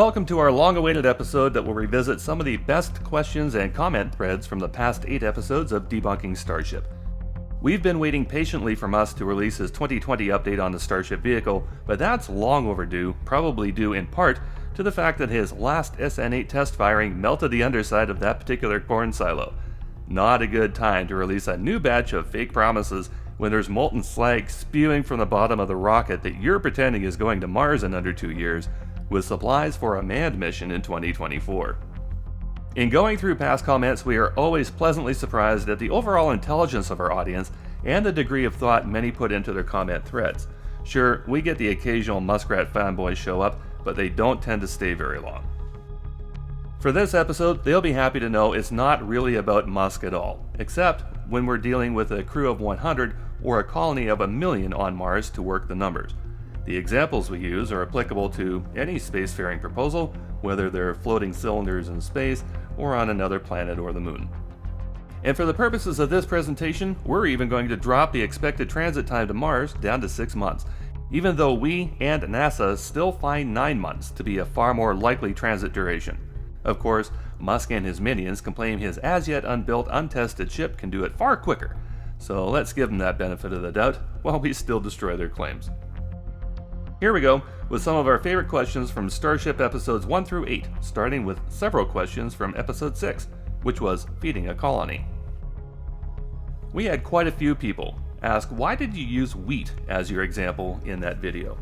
Welcome to our long-awaited episode that will revisit some of the best questions and comment threads from the past 8 episodes of Debunking Starship. We've been waiting patiently for Musk to release his 2020 update on the Starship vehicle, but that's long overdue, probably due in part to the fact that his last SN8 test firing melted the underside of that particular corn silo. Not a good time to release a new batch of fake promises when there's molten slag spewing from the bottom of the rocket that you're pretending is going to Mars in under 2 years, with supplies for a manned mission in 2024. In going through past comments, we are always pleasantly surprised at the overall intelligence of our audience and the degree of thought many put into their comment threads. Sure, we get the occasional Muskrat fanboys show up, but they don't tend to stay very long. For this episode, they'll be happy to know it's not really about Musk at all, except when we're dealing with a crew of 100 or a colony of 1 million on Mars to work the numbers. The examples we use are applicable to any spacefaring proposal, whether they're floating cylinders in space or on another planet or the moon. And for the purposes of this presentation, we're even going to drop the expected transit time to Mars down to 6 months, even though we and NASA still find 9 months to be a far more likely transit duration. Of course, Musk and his minions complain his as-yet unbuilt, untested ship can do it far quicker, so let's give them that benefit of the doubt while we still destroy their claims. Here we go with some of our favorite questions from Starship episodes 1 through 8, starting with several questions from episode 6, which was feeding a colony. We had quite a few people ask, why did you use wheat as your example in that video?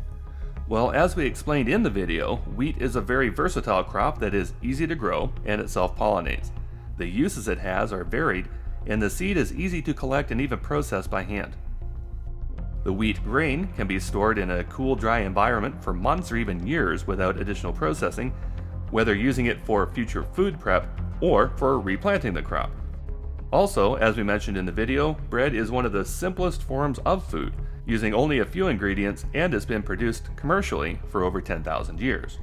Well, as we explained in the video, wheat is a very versatile crop that is easy to grow and it self-pollinates. The uses it has are varied, and the seed is easy to collect and even process by hand. The wheat grain can be stored in a cool, dry environment for months or even years without additional processing, whether using it for future food prep or for replanting the crop. Also, as we mentioned in the video, bread is one of the simplest forms of food, using only a few ingredients, and has been produced commercially for over 10,000 years.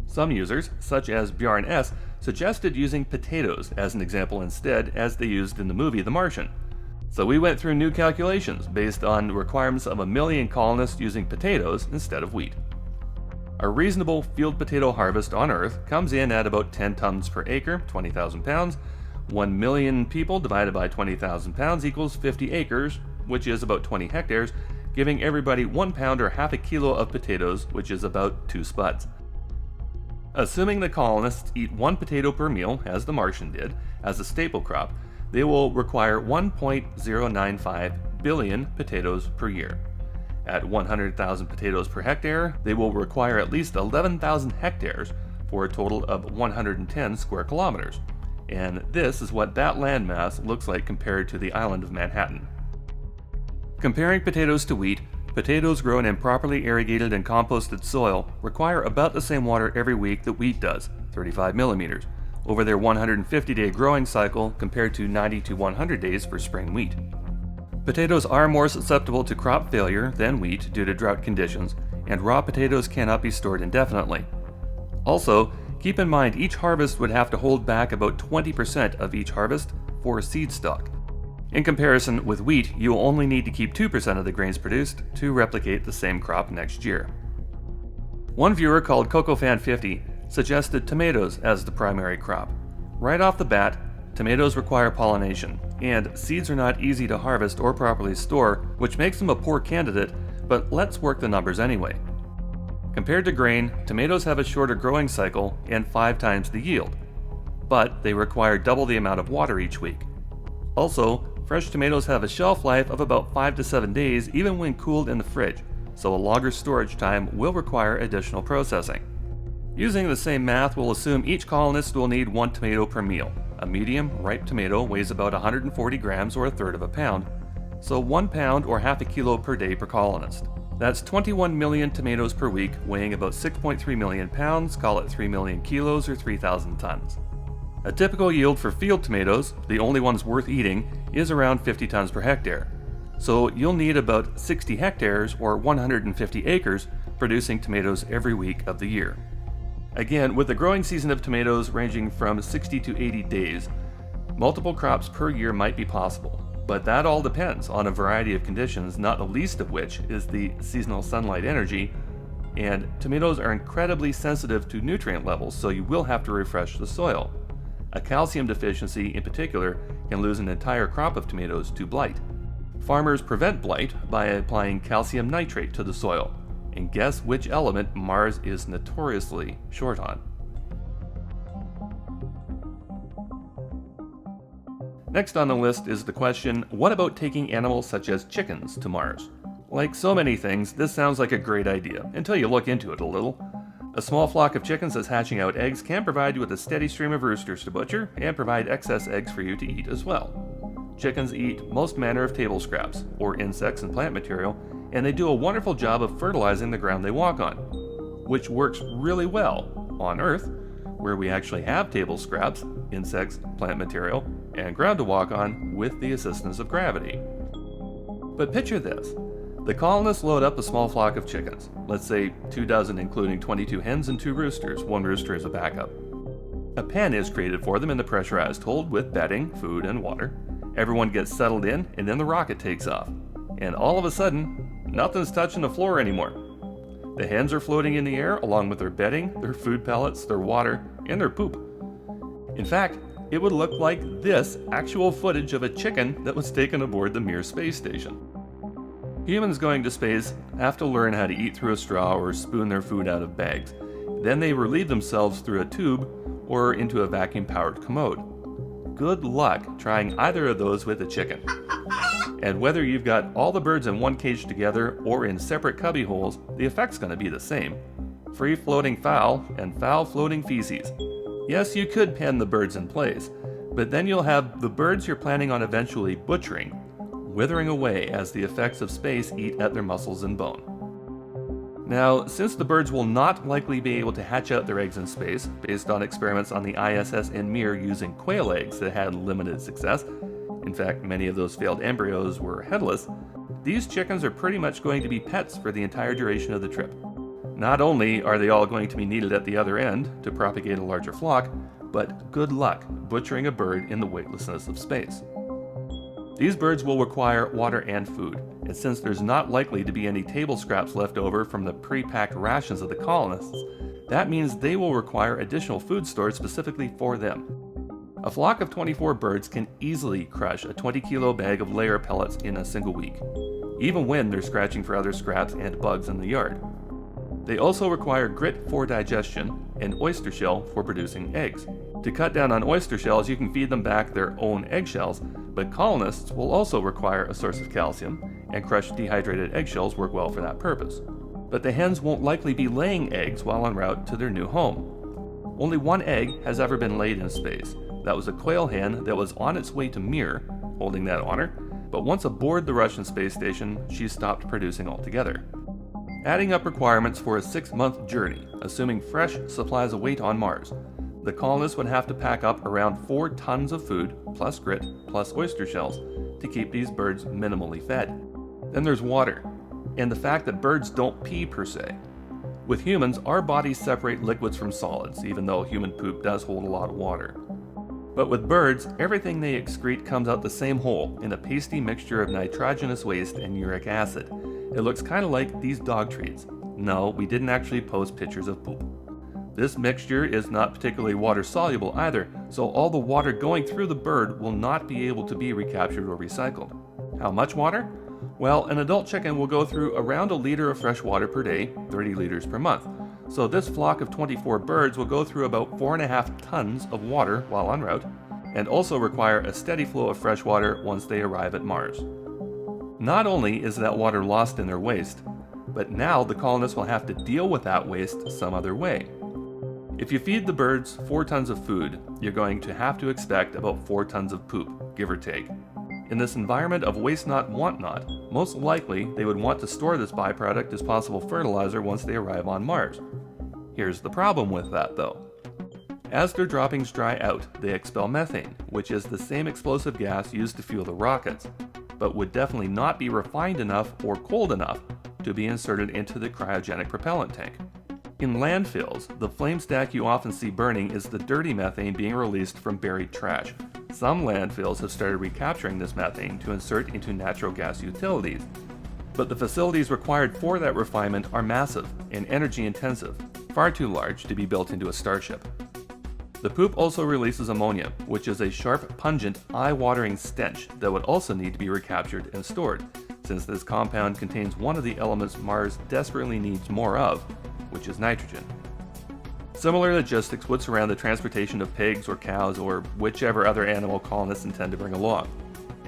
Some users, such as Bjarn S., suggested using potatoes as an example instead, as they used in the movie The Martian. So we went through new calculations based on the requirements of 1 million colonists using potatoes instead of wheat. A reasonable field potato harvest on Earth comes in at about 10 tons per acre, 20,000 pounds. 1 million people divided by 20,000 pounds equals 50 acres, which is about 20 hectares, giving everybody 1 pound or half a kilo of potatoes, which is about 2 spuds. Assuming the colonists eat 1 potato per meal, as the Martian did, as a staple crop, they will require 1.095 billion potatoes per year. At 100,000 potatoes per hectare, they will require at least 11,000 hectares for a total of 110 square kilometers. And this is what that landmass looks like compared to the island of Manhattan. Comparing potatoes to wheat, potatoes grown in properly irrigated and composted soil require about the same water every week that wheat does, 35 millimeters, over their 150-day growing cycle compared to 90 to 100 days for spring wheat. Potatoes are more susceptible to crop failure than wheat due to drought conditions, and raw potatoes cannot be stored indefinitely. Also, keep in mind each harvest would have to hold back about 20% of each harvest for seed stock. In comparison with wheat, you will only need to keep 2% of the grains produced to replicate the same crop next year. One viewer called CocoFan50 suggested tomatoes as the primary crop. Right off the bat, tomatoes require pollination, and seeds are not easy to harvest or properly store, which makes them a poor candidate, but let's work the numbers anyway. Compared to grain, tomatoes have a shorter growing cycle and 5 times the yield, but they require double the amount of water each week. Also, fresh tomatoes have a shelf life of about 5 to 7 days even when cooled in the fridge, so a longer storage time will require additional processing. Using the same math, we'll assume each colonist will need 1 tomato per meal. A medium, ripe tomato weighs about 140 grams or 1/3 of a pound, so 1 pound or half a kilo per day per colonist. That's 21 million tomatoes per week, weighing about 6.3 million pounds, call it 3 million kilos or 3,000 tons. A typical yield for field tomatoes, the only ones worth eating, is around 50 tons per hectare. So you'll need about 60 hectares or 150 acres producing tomatoes every week of the year. Again, with the growing season of tomatoes ranging from 60 to 80 days, multiple crops per year might be possible, but that all depends on a variety of conditions, not the least of which is the seasonal sunlight energy, And tomatoes are incredibly sensitive to nutrient levels, so you will have to refresh the soil. A calcium deficiency in particular can lose an entire crop of tomatoes to blight. Farmers prevent blight by applying calcium nitrate to the soil. And guess which element Mars is notoriously short on? Next on the list is the question, what about taking animals such as chickens to Mars? Like so many things, this sounds like a great idea, until you look into it a little. A small flock of chickens that's hatching out eggs can provide you with a steady stream of roosters to butcher, and provide excess eggs for you to eat as well. Chickens eat most manner of table scraps, or insects and plant material, and they do a wonderful job of fertilizing the ground they walk on, which works really well on Earth, where we actually have table scraps, insects, plant material, and ground to walk on with the assistance of gravity. But picture this. The colonists load up a small flock of chickens, let's say 2 dozen including 22 hens and 2 roosters, 1 rooster as a backup. A pen is created for them in the pressurized hold with bedding, food, and water. Everyone gets settled in, and then the rocket takes off. And all of a sudden, nothing's touching the floor anymore. The hens are floating in the air along with their bedding, their food pellets, their water, and their poop. In fact, it would look like this actual footage of a chicken that was taken aboard the Mir space station. Humans going to space have to learn how to eat through a straw or spoon their food out of bags. Then they relieve themselves through a tube or into a vacuum-powered commode. Good luck trying either of those with a chicken. And whether you've got all the birds in one cage together or in separate cubby holes, the effect's going to be the same. Free-floating fowl and foul-floating feces. Yes, you could pen the birds in place, but then you'll have the birds you're planning on eventually butchering, withering away as the effects of space eat at their muscles and bone. Now, since the birds will not likely be able to hatch out their eggs in space, based on experiments on the ISS and Mir using quail eggs that had limited success, in fact, many of those failed embryos were headless, these chickens are pretty much going to be pets for the entire duration of the trip. Not only are they all going to be needed at the other end to propagate a larger flock, but good luck butchering a bird in the weightlessness of space. These birds will require water and food, and since there's not likely to be any table scraps left over from the pre-packed rations of the colonists, that means they will require additional food stores specifically for them. A flock of 24 birds can easily crush a 20-kilo bag of layer pellets in a single week, even when they're scratching for other scraps and bugs in the yard. They also require grit for digestion and oyster shell for producing eggs. To cut down on oyster shells, you can feed them back their own eggshells, but colonists will also require a source of calcium, and crushed dehydrated eggshells work well for that purpose. But the hens won't likely be laying eggs while en route to their new home. Only one egg has ever been laid in space. That was a quail hen that was on its way to Mir, holding that honor, but once aboard the Russian space station, she stopped producing altogether. Adding up requirements for a 6-month journey, assuming fresh supplies await on Mars, the colonists would have to pack up around 4 tons of food, plus grit, plus oyster shells, to keep these birds minimally fed. Then there's water, and the fact that birds don't pee per se. With humans, our bodies separate liquids from solids, even though human poop does hold a lot of water. But with birds, everything they excrete comes out the same hole in a pasty mixture of nitrogenous waste and uric acid. It looks kind of like these dog treats. No, we didn't actually post pictures of poop. This mixture is not particularly water soluble either, so all the water going through the bird will not be able to be recaptured or recycled. How much water? Well, an adult chicken will go through around 1 liter of fresh water per day, 30 liters per month. So this flock of 24 birds will go through about 4.5 tons of water while en route, and also require a steady flow of fresh water once they arrive at Mars. Not only is that water lost in their waste, but now the colonists will have to deal with that waste some other way. If you feed the birds 4 tons of food, you're going to have to expect about 4 tons of poop, give or take. In this environment of waste not, want not, most likely they would want to store this byproduct as possible fertilizer once they arrive on Mars. Here's the problem with that though. As their droppings dry out, they expel methane, which is the same explosive gas used to fuel the rockets, but would definitely not be refined enough or cold enough to be inserted into the cryogenic propellant tank. In landfills, the flame stack you often see burning is the dirty methane being released from buried trash. Some landfills have started recapturing this methane to insert into natural gas utilities. But the facilities required for that refinement are massive and energy intensive, far too large to be built into a starship. The poop also releases ammonia, which is a sharp, pungent, eye-watering stench that would also need to be recaptured and stored, since this compound contains one of the elements Mars desperately needs more of, which is nitrogen. Similar logistics would surround the transportation of pigs or cows or whichever other animal colonists intend to bring along.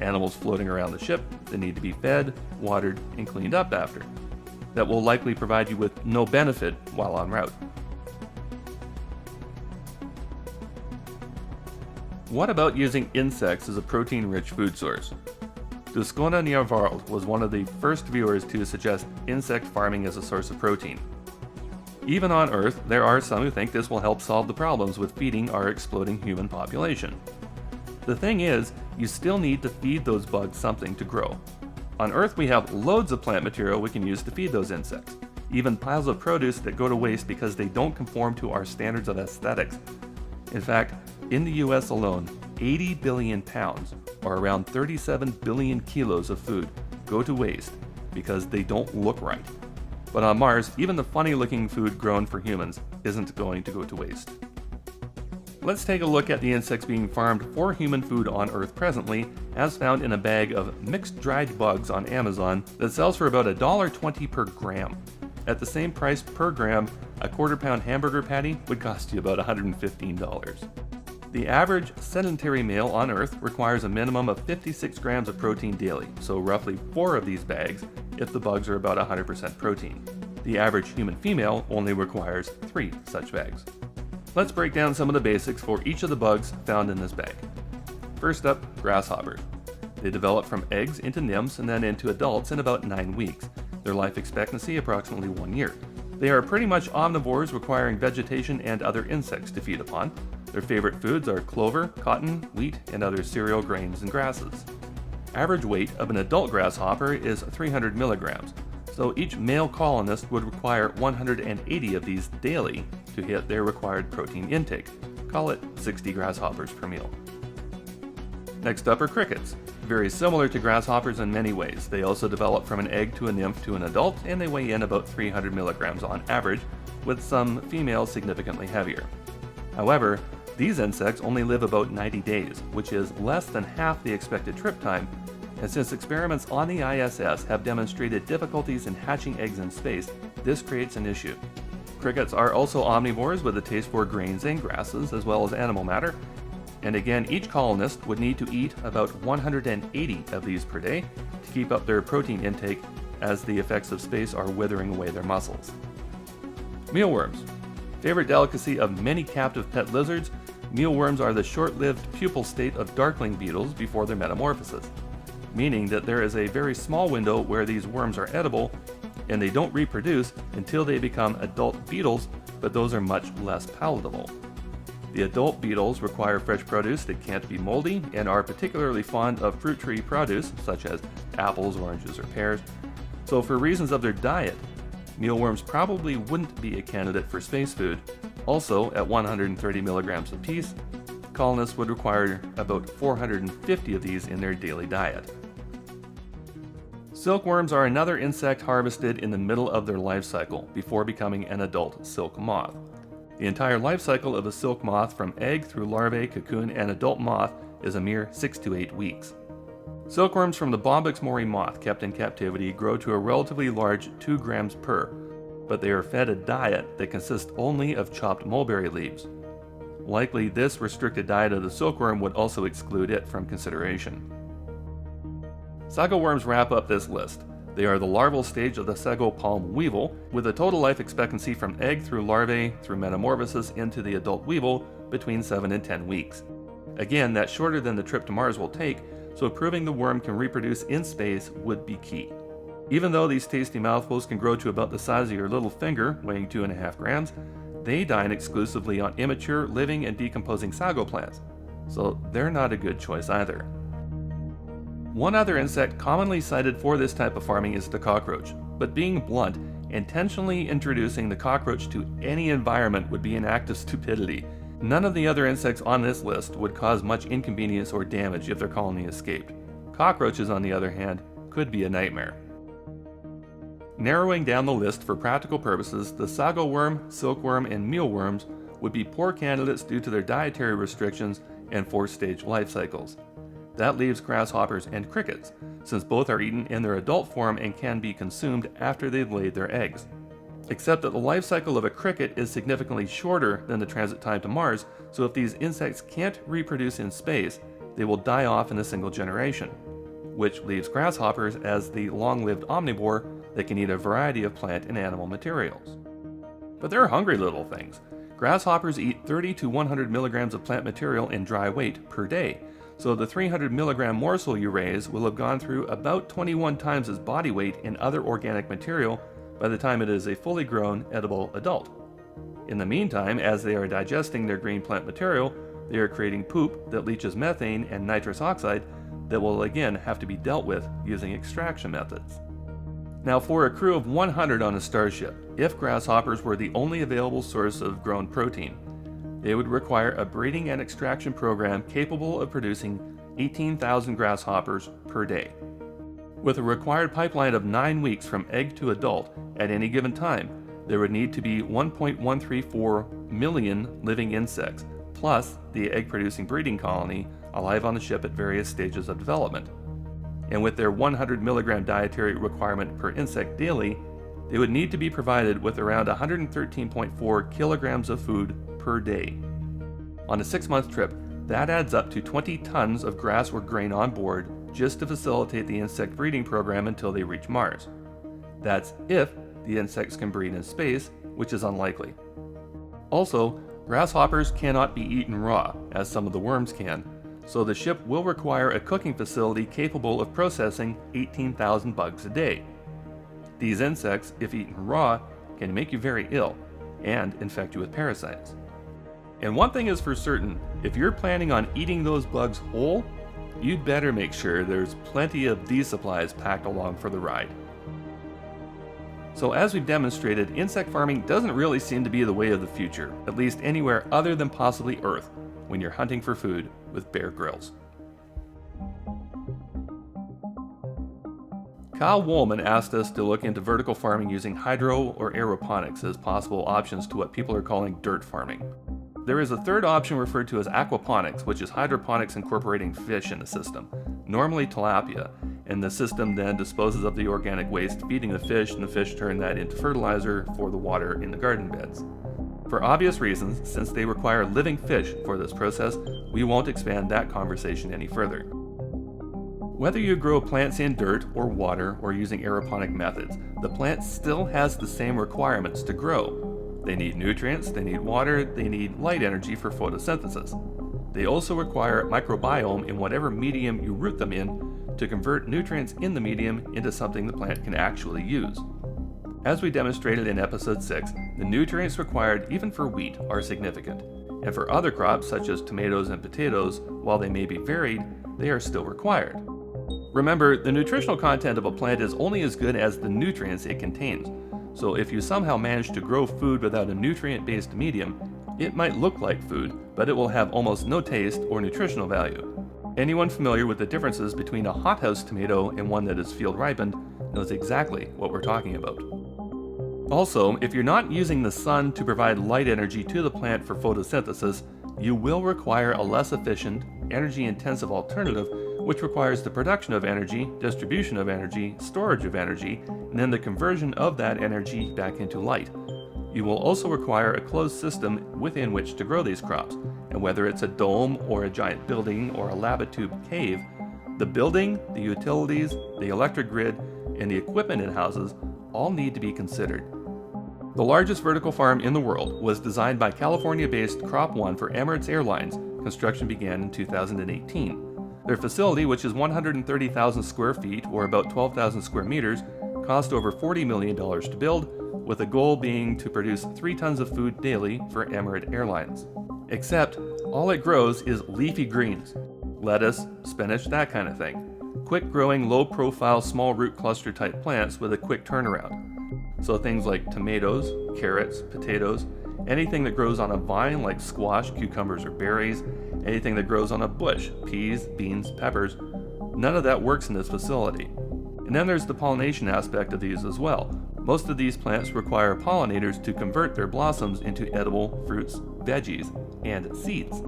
Animals floating around the ship that need to be fed, watered, and cleaned up after. That will likely provide you with no benefit while en route. What about using insects as a protein-rich food source? Duskona Niervarld was one of the first viewers to suggest insect farming as a source of protein. Even on Earth, there are some who think this will help solve the problems with feeding our exploding human population. The thing is, you still need to feed those bugs something to grow. On Earth, we have loads of plant material we can use to feed those insects, even piles of produce that go to waste because they don't conform to our standards of aesthetics. In fact, in the US alone, 80 billion pounds, or around 37 billion kilos of food, go to waste because they don't look right. But on Mars, even the funny-looking food grown for humans isn't going to go to waste. Let's take a look at the insects being farmed for human food on Earth presently, as found in a bag of mixed dried bugs on Amazon that sells for about $1.20 per gram. At the same price per gram, a quarter-pound hamburger patty would cost you about $115. The average sedentary male on Earth requires a minimum of 56 grams of protein daily, so roughly 4 of these bags if the bugs are about 100% protein. The average human female only requires 3 such bags. Let's break down some of the basics for each of the bugs found in this bag. First up, grasshoppers. They develop from eggs into nymphs and then into adults in about 9 weeks. Their life expectancy approximately 1 year. They are pretty much omnivores requiring vegetation and other insects to feed upon. Their favorite foods are clover, cotton, wheat, and other cereal grains and grasses. Average weight of an adult grasshopper is 300 milligrams, so each male colonist would require 180 of these daily to hit their required protein intake. Call it 60 grasshoppers per meal. Next up are crickets. Very similar to grasshoppers in many ways. They also develop from an egg to a nymph to an adult, and they weigh in about 300 milligrams on average, with some females significantly heavier. However, these insects only live about 90 days, which is less than half the expected trip time, and since experiments on the ISS have demonstrated difficulties in hatching eggs in space, this creates an issue. Crickets are also omnivores with a taste for grains and grasses as well as animal matter, and again, each colonist would need to eat about 180 of these per day to keep up their protein intake, as the effects of space are withering away their muscles. Mealworms. Favorite delicacy of many captive pet lizards, mealworms are the short-lived pupal state of darkling beetles before their metamorphosis, meaning that there is a very small window where these worms are edible, and they don't reproduce until they become adult beetles, but those are much less palatable. The adult beetles require fresh produce that can't be moldy and are particularly fond of fruit tree produce, such as apples, oranges, or pears. So for reasons of their diet, mealworms probably wouldn't be a candidate for space food. Also, at 130 milligrams apiece, colonists would require about 450 of these in their daily diet. Silkworms are another insect harvested in the middle of their life cycle before becoming an adult silk moth. The entire life cycle of a silk moth from egg through larvae, cocoon, and adult moth is a mere 6 to 8 weeks. Silkworms from the Bombyx mori moth kept in captivity grow to a relatively large 2 grams per, but they are fed a diet that consists only of chopped mulberry leaves. Likely, this restricted diet of the silkworm would also exclude it from consideration. Sago worms wrap up this list. They are the larval stage of the sago palm weevil, with a total life expectancy from egg through larvae through metamorphosis into the adult weevil between 7 and 10 weeks. Again, that's shorter than the trip to Mars will take, so proving the worm can reproduce in space would be key. Even though these tasty mouthfuls can grow to about the size of your little finger, weighing 2.5 grams, they dine exclusively on immature, living, and decomposing sago plants, so they're not a good choice either. One other insect commonly cited for this type of farming is the cockroach, but being blunt, intentionally introducing the cockroach to any environment would be an act of stupidity. None of the other insects on this list would cause much inconvenience or damage if their colony escaped. Cockroaches, on the other hand, could be a nightmare. Narrowing down the list for practical purposes, the sago worm, silkworm, and mealworms would be poor candidates due to their dietary restrictions and 4-stage life cycles. That leaves grasshoppers and crickets, since both are eaten in their adult form and can be consumed after they've laid their eggs. Except that the life cycle of a cricket is significantly shorter than the transit time to Mars, so if these insects can't reproduce in space, they will die off in a single generation, which leaves grasshoppers as the long-lived omnivore that can eat a variety of plant and animal materials. But they're hungry little things. Grasshoppers eat 30 to 100 milligrams of plant material in dry weight per day, so the 300 milligram morsel you raise will have gone through about 21 times its body weight in other organic material by the time it is a fully grown, edible adult. In the meantime, as they are digesting their green plant material, they are creating poop that leaches methane and nitrous oxide that will again have to be dealt with using extraction methods. Now, for a crew of 100 on a starship, if grasshoppers were the only available source of grown protein, they would require a breeding and extraction program capable of producing 18,000 grasshoppers per day. With a required pipeline of 9 weeks from egg to adult at any given time, there would need to be 1.134 million living insects, plus the egg-producing breeding colony alive on the ship at various stages of development. And with their 100 milligram dietary requirement per insect daily, they would need to be provided with around 113.4 kilograms of food per day. On a 6-month trip, that adds up to 20 tons of grass or grain on board just to facilitate the insect breeding program until they reach Mars. That's if the insects can breed in space, which is unlikely. Also, grasshoppers cannot be eaten raw, as some of the worms can, so the ship will require a cooking facility capable of processing 18,000 bugs a day. These insects, if eaten raw, can make you very ill and infect you with parasites. And one thing is for certain, if you're planning on eating those bugs whole, you'd better make sure there's plenty of these supplies packed along for the ride. So as we've demonstrated, insect farming doesn't really seem to be the way of the future, at least anywhere other than possibly Earth, when you're hunting for food with Bear Grylls. Kyle Woolman asked us to look into vertical farming using hydro or aeroponics as possible options to what people are calling dirt farming. There is a third option referred to as aquaponics, which is hydroponics incorporating fish in the system, normally tilapia, and the system then disposes of the organic waste, feeding the fish, and the fish turn that into fertilizer for the water in the garden beds. For obvious reasons, since they require living fish for this process, we won't expand that conversation any further. Whether you grow plants in dirt or water or using aeroponic methods, the plant still has the same requirements to grow. They need nutrients, they need water, they need light energy for photosynthesis. They also require microbiome in whatever medium you root them in to convert nutrients in the medium into something the plant can actually use. As we demonstrated in episode 6, the nutrients required even for wheat are significant, and for other crops such as tomatoes and potatoes, while they may be varied, they are still required. Remember, the nutritional content of a plant is only as good as the nutrients it contains, so if you somehow manage to grow food without a nutrient-based medium, it might look like food, but it will have almost no taste or nutritional value. Anyone familiar with the differences between a hothouse tomato and one that is field ripened knows exactly what we're talking about. Also, if you're not using the sun to provide light energy to the plant for photosynthesis, you will require a less efficient, energy-intensive alternative which requires the production of energy, distribution of energy, storage of energy, and then the conversion of that energy back into light. You will also require a closed system within which to grow these crops, and whether it's a dome or a giant building or a labatube cave, the building, the utilities, the electric grid, and the equipment in houses all need to be considered. The largest vertical farm in the world was designed by California-based Crop One for Emirates Airlines. Construction began in 2018. Their facility, which is 130,000 square feet or about 12,000 square meters, cost over $40 million to build, with the goal being to produce 3 tons of food daily for Emirates Airlines. Except, all it grows is leafy greens. Lettuce, spinach, that kind of thing. Quick-growing, low-profile, small root cluster type plants with a quick turnaround. So things like tomatoes, carrots, potatoes, anything that grows on a vine like squash, cucumbers, or berries, anything that grows on a bush, peas, beans, peppers, none of that works in this facility. And then there's the pollination aspect of these as well. Most of these plants require pollinators to convert their blossoms into edible fruits, veggies, and seeds.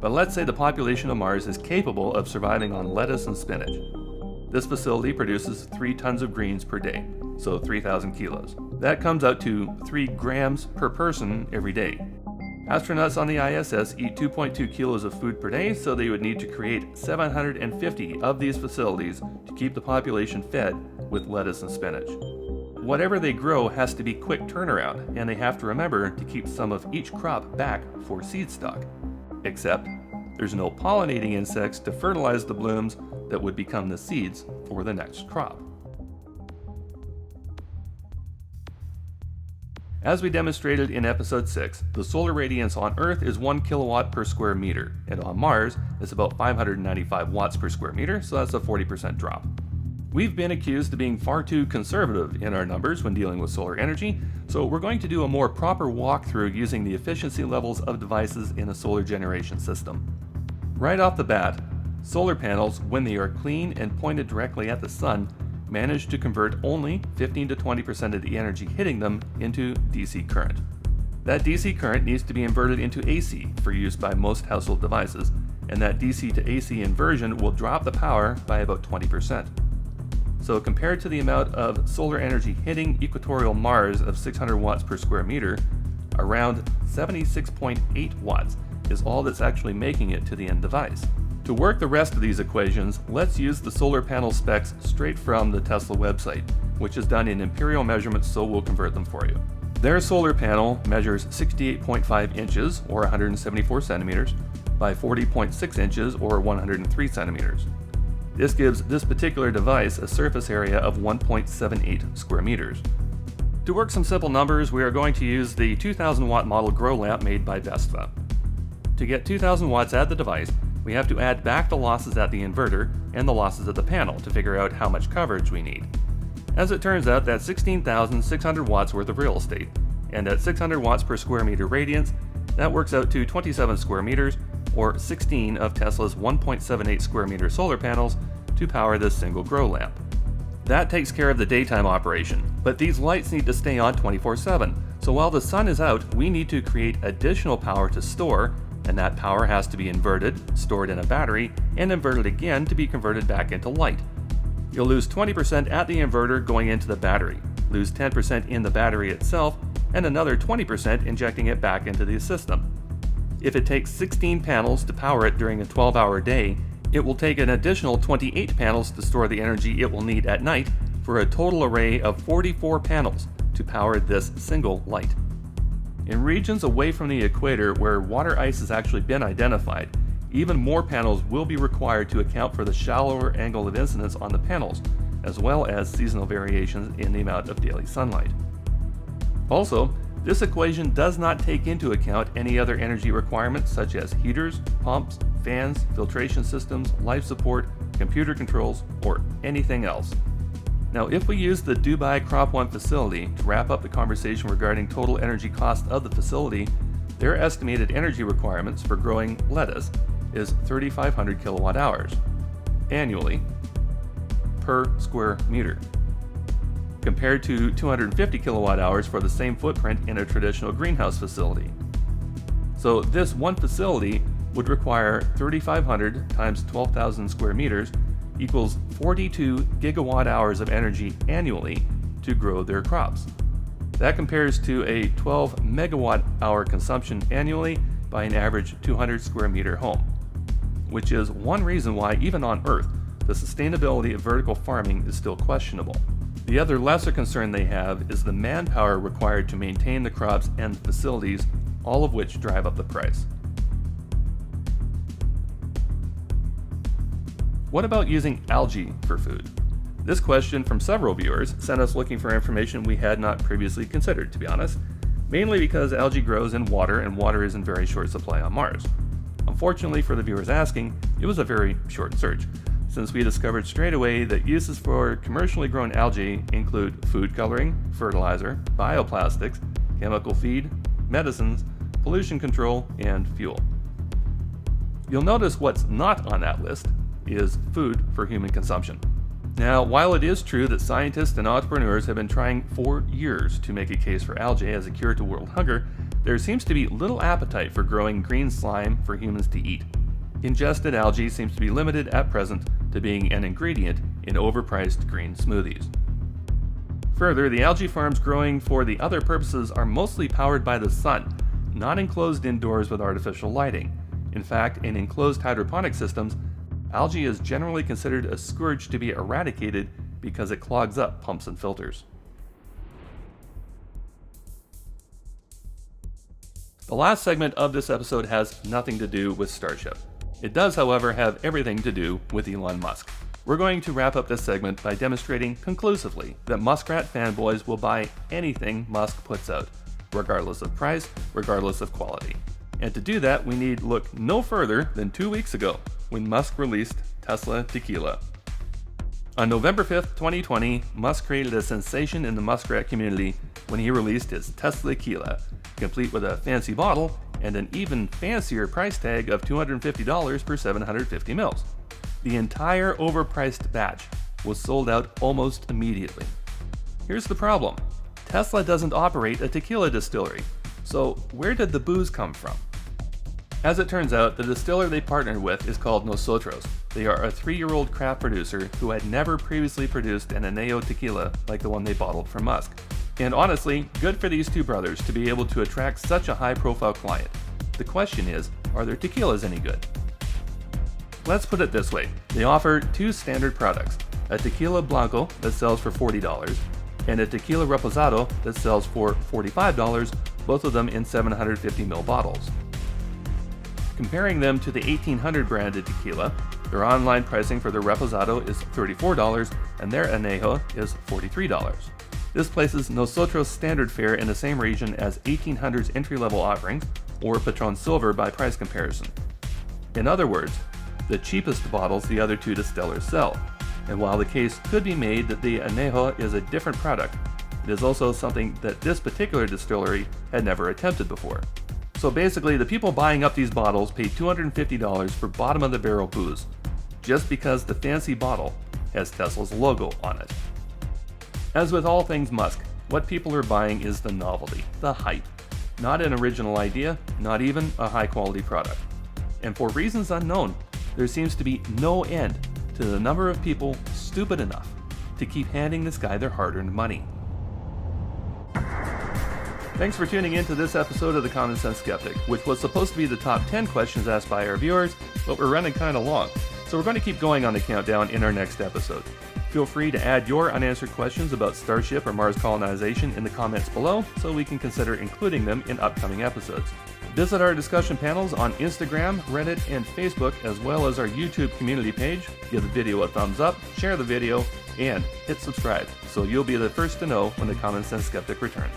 But let's say the population of Mars is capable of surviving on lettuce and spinach. This facility produces 3 tons of greens per day, so 3,000 kilos. That comes out to 3 grams per person every day. Astronauts on the ISS eat 2.2 kilos of food per day, so they would need to create 750 of these facilities to keep the population fed with lettuce and spinach. Whatever they grow has to be quick turnaround, and they have to remember to keep some of each crop back for seed stock. Except, there's no pollinating insects to fertilize the blooms that would become the seeds for the next crop. As we demonstrated in episode 6, the solar radiance on Earth is 1 kilowatt per square meter, and on Mars it's about 595 watts per square meter, so that's a 40% drop. We've been accused of being far too conservative in our numbers when dealing with solar energy, so we're going to do a more proper walkthrough using the efficiency levels of devices in a solar generation system. Right off the bat, solar panels, when they are clean and pointed directly at the sun, manage to convert only 15 to 20% of the energy hitting them into DC current. That DC current needs to be inverted into AC for use by most household devices, and that DC to AC inversion will drop the power by about 20%. So compared to the amount of solar energy hitting equatorial Mars of 600 watts per square meter, around 76.8 watts is all that's actually making it to the end device. To work the rest of these equations, let's use the solar panel specs straight from the Tesla website, which is done in imperial measurements, so we'll convert them for you. Their solar panel measures 68.5 inches, or 174 centimeters, by 40.6 inches, or 103 centimeters. This gives this particular device a surface area of 1.78 square meters. To work some simple numbers, we are going to use the 2000 watt model grow lamp made by Vespa. To get 2000 watts at the device, we have to add back the losses at the inverter and the losses at the panel to figure out how much coverage we need. As it turns out, that's 16,600 watts worth of real estate, and at 600 watts per square meter radiance, that works out to 27 square meters, or 16 of Tesla's 1.78 square meter solar panels to power this single grow lamp. That takes care of the daytime operation, but these lights need to stay on 24/7, so while the sun is out, we need to create additional power to store, and that power has to be inverted, stored in a battery, and inverted again to be converted back into light. You'll lose 20% at the inverter going into the battery, lose 10% in the battery itself, and another 20% injecting it back into the system. If it takes 16 panels to power it during a 12-hour day, it will take an additional 28 panels to store the energy it will need at night for a total array of 44 panels to power this single light. In regions away from the equator where water ice has actually been identified, even more panels will be required to account for the shallower angle of incidence on the panels, as well as seasonal variations in the amount of daily sunlight. Also, this equation does not take into account any other energy requirements such as heaters, pumps, fans, filtration systems, life support, computer controls, or anything else. Now, if we use the Dubai Crop 1 facility to wrap up the conversation regarding total energy cost of the facility, their estimated energy requirements for growing lettuce is 3,500 kilowatt hours annually per square meter, compared to 250 kilowatt hours for the same footprint in a traditional greenhouse facility. So this one facility would require 3,500 times 12,000 square meters equals 42 gigawatt hours of energy annually to grow their crops. That compares to a 12 megawatt hour consumption annually by an average 200 square meter home, which is one reason why even on Earth, the sustainability of vertical farming is still questionable. The other lesser concern they have is the manpower required to maintain the crops and the facilities, all of which drive up the price. What about using algae for food? This question from several viewers sent us looking for information we had not previously considered, to be honest, mainly because algae grows in water and water is in very short supply on Mars. Unfortunately for the viewers asking, it was a very short search, since we discovered straight away that uses for commercially grown algae include food coloring, fertilizer, bioplastics, chemical feed, medicines, pollution control, and fuel. You'll notice what's not on that list is food for human consumption. Now, while it is true that scientists and entrepreneurs have been trying for years to make a case for algae as a cure to world hunger, there seems to be little appetite for growing green slime for humans to eat. Ingested algae seems to be limited at present to being an ingredient in overpriced green smoothies. Further, the algae farms growing for the other purposes are mostly powered by the sun, not enclosed indoors with artificial lighting. In fact, in enclosed hydroponic systems, algae is generally considered a scourge to be eradicated because it clogs up pumps and filters. The last segment of this episode has nothing to do with Starship. It does, however, have everything to do with Elon Musk. We're going to wrap up this segment by demonstrating conclusively that muskrat fanboys will buy anything Musk puts out, regardless of price, regardless of quality. And to do that, we need look no further than 2 weeks ago, when Musk released Tesla Tequila. On November 5th, 2020, Musk created a sensation in the muskrat community when he released his Tesla Tequila, complete with a fancy bottle and an even fancier price tag of $250 per 750 mils. The entire overpriced batch was sold out almost immediately. Here's the problem. Tesla doesn't operate a tequila distillery, so where did the booze come from? As it turns out, the distiller they partnered with is called Nosotros. They are a 3-year-old craft producer who had never previously produced an Añejo tequila like the one they bottled for Musk. And honestly, good for these two brothers to be able to attract such a high-profile client. The question is, are their tequilas any good? Let's put it this way. They offer two standard products, a tequila blanco that sells for $40 and a tequila reposado that sells for $45, both of them in 750 ml bottles. Comparing them to the 1800 branded tequila, their online pricing for their reposado is $34 and their añejo is $43. This places Nosotros' standard fare in the same region as 1800's entry-level offerings or Patron Silver by price comparison. In other words, the cheapest bottles the other two distillers sell. And while the case could be made that the añejo is a different product, it is also something that this particular distillery had never attempted before. So basically, the people buying up these bottles pay $250 for bottom-of-the-barrel booze, just because the fancy bottle has Tesla's logo on it. As with all things Musk, what people are buying is the novelty, the hype, not an original idea, not even a high-quality product. And for reasons unknown, there seems to be no end to the number of people stupid enough to keep handing this guy their hard-earned money. Thanks for tuning in to this episode of The Common Sense Skeptic, which was supposed to be the top 10 questions asked by our viewers, but we're running kind of long, so we're going to keep going on the countdown in our next episode. Feel free to add your unanswered questions about Starship or Mars colonization in the comments below, so we can consider including them in upcoming episodes. Visit our discussion panels on Instagram, Reddit, and Facebook, as well as our YouTube community page. Give the video a thumbs up, share the video, and hit subscribe, so you'll be the first to know when the Common Sense Skeptic returns.